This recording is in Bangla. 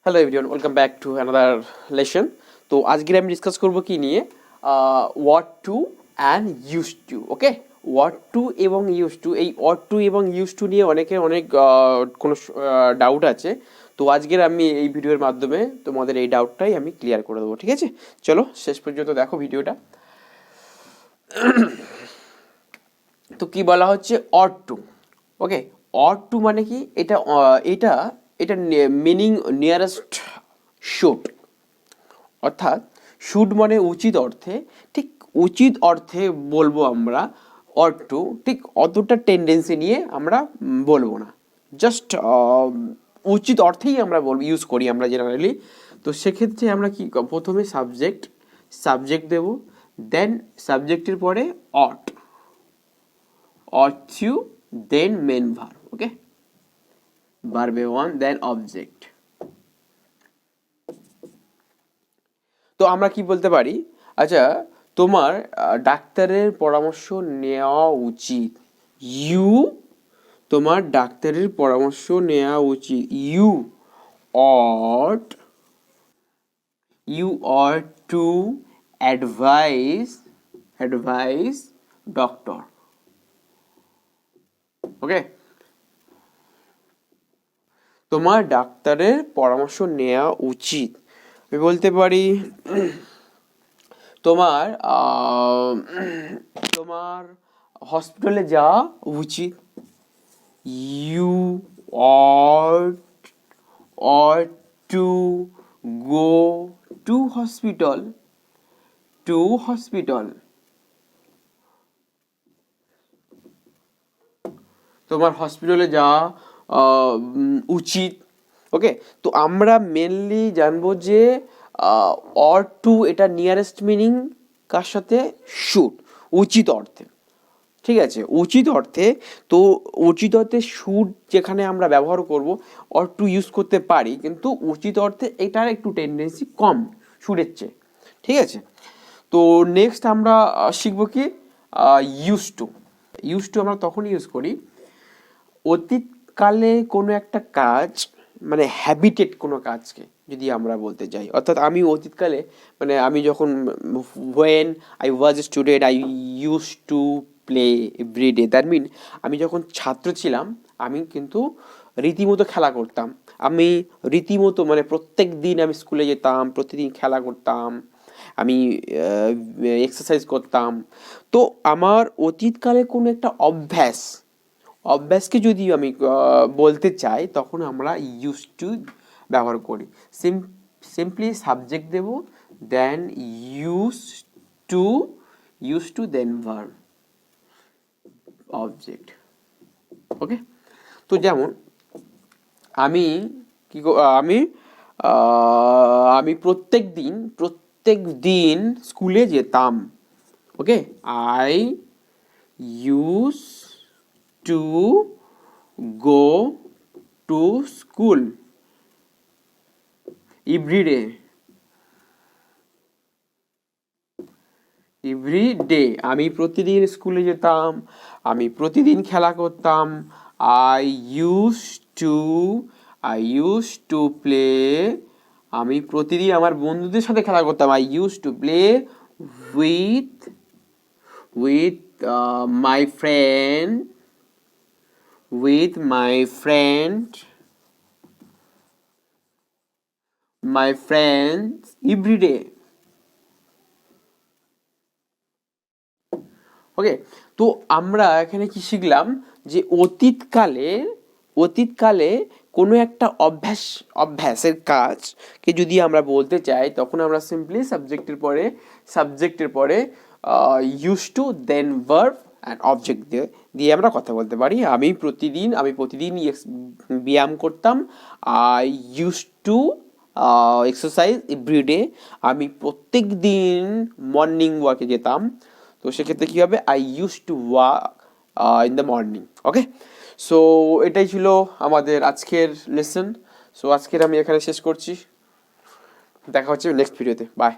Hello everyone, welcome back to another lesson. তো আজকে আমি ডিসকাস করবো কি নিয়ে, ought to and use to. Okay, ought to এবং ইউজ টু, এই ওয়াট টু এবং ইউজ টু নিয়ে অনেকের অনেক কোনো ডাউট আছে। তো আজকের আমি এই ভিডিওর মাধ্যমে তোমাদের এই ডাউটটাই আমি ক্লিয়ার করে দেবো। ঠিক আছে, চলো শেষ পর্যন্ত দেখো ভিডিওটা। তো কি বলা হচ্ছে ought to. Okay, ought to মানে কি, এটা এটা এটা মিনিং নিয়ারেস্ট শুড, অর্থাৎ শুড মানে উচিত অর্থে, ঠিক উচিত অর্থে বলবো আমরা অট টু, ঠিক অতটা টেন্ডেন্সি নিয়ে আমরা বলবো না, জাস্ট উচিত অর্থেই আমরা বলবো, ইউজ করি আমরা জেনারেলি। তো সেক্ষেত্রে আমরা কি প্রথমে সাবজেক্ট দেব, দেন সাবজেক্টের পরে অট, to, then main verb. Okay, verb 1 then object. তো আমরা কি বলতে পারি, আচ্ছা তোমার ডাক্তারের পরামর্শ নেওয়া উচিত, তোমার ডাক্তারের পরামর্শ নেওয়া উচিত, you ought to advise doctor. ওকে, তোমার ডাক্তারের পরামর্শ নেওয়া উচিত। আমি বলতে পারি তোমার হসপিটালে যাওয়া উচিত, you ought to go to hospital. তোমার হসপিটালে যাওয়া উচিত। ওকে, তো আমরা মেনলি জানবো যে অর টু এটা নিয়ারেস্ট মিনিং কার সাথে, শুড, উচিত অর্থে। ঠিক আছে, উচিত অর্থে। তো উচিত অর্থে শুড যেখানে আমরা ব্যবহার করব, অর টু ইউজ করতে পারি, কিন্তু উচিত অর্থে এটার একটু টেন্ডেন্সি কম শুডের চেয়ে। ঠিক আছে, তো নেক্সট আমরা শিখবো কি ইউজ টু আমরা তখন ইউজ করি অতীতকালে কোনো একটা কাজ, মানে হ্যাবিটেড কোনো কাজকে যদি আমরা বলতে যাই, অর্থাৎ আমি অতীতকালে মানে আমি যখন when I was a student I use to play every day, that mean আমি যখন ছাত্র ছিলাম আমি কিন্তু রীতিমতো খেলা করতাম, আমি রীতিমতো মানে প্রত্যেক দিন আমি স্কুলে যেতাম, প্রতিদিন খেলা করতাম, আমি এক্সারসাইজ করতাম। তো আমার অতীতকালে কোনো একটা অভ্যাসকে যদি আমি বলতে চাই, তখন আমরা ইউজ টু ব্যবহার করি। সিম্পলি সাবজেক্ট দেব, then use to then verb object. Okay, তো যেমন আমি আমি প্রত্যেক দিন স্কুলে যেতাম। Okay, I use to go to school every day. আমি প্রতিদিন স্কুলে যেতাম, আমি প্রতিদিন খেলা করতাম। I used to play, আমি প্রতিদিন আমার বন্ধুদের সাথে খেলা করতাম। I used to play with my friends every day. ওকে, তো আমরা এখানে কি শিখলাম যে অতীতকালে কোনো একটা অভ্যাসের কাজকে যদি আমরা বলতে চাই, তখন আমরা সিম্পলি সাবজেক্টের পরে use to then verb and object দিয়ে আমরা কথা বলতে পারি। আমি প্রতিদিন ব্যায়াম করতাম, I use to exercise every day, আমি প্রত্যেক দিন মর্নিং ওয়াকে যেতাম। তো সেক্ষেত্রে কী হবে, I use to walk in the morning. Okay, so এটাই ছিল আমাদের আজকের লেসন। সো আজকের আমি এখানে শেষ করছি, দেখা হচ্ছে নেক্সট ভিডিওতে, বাই।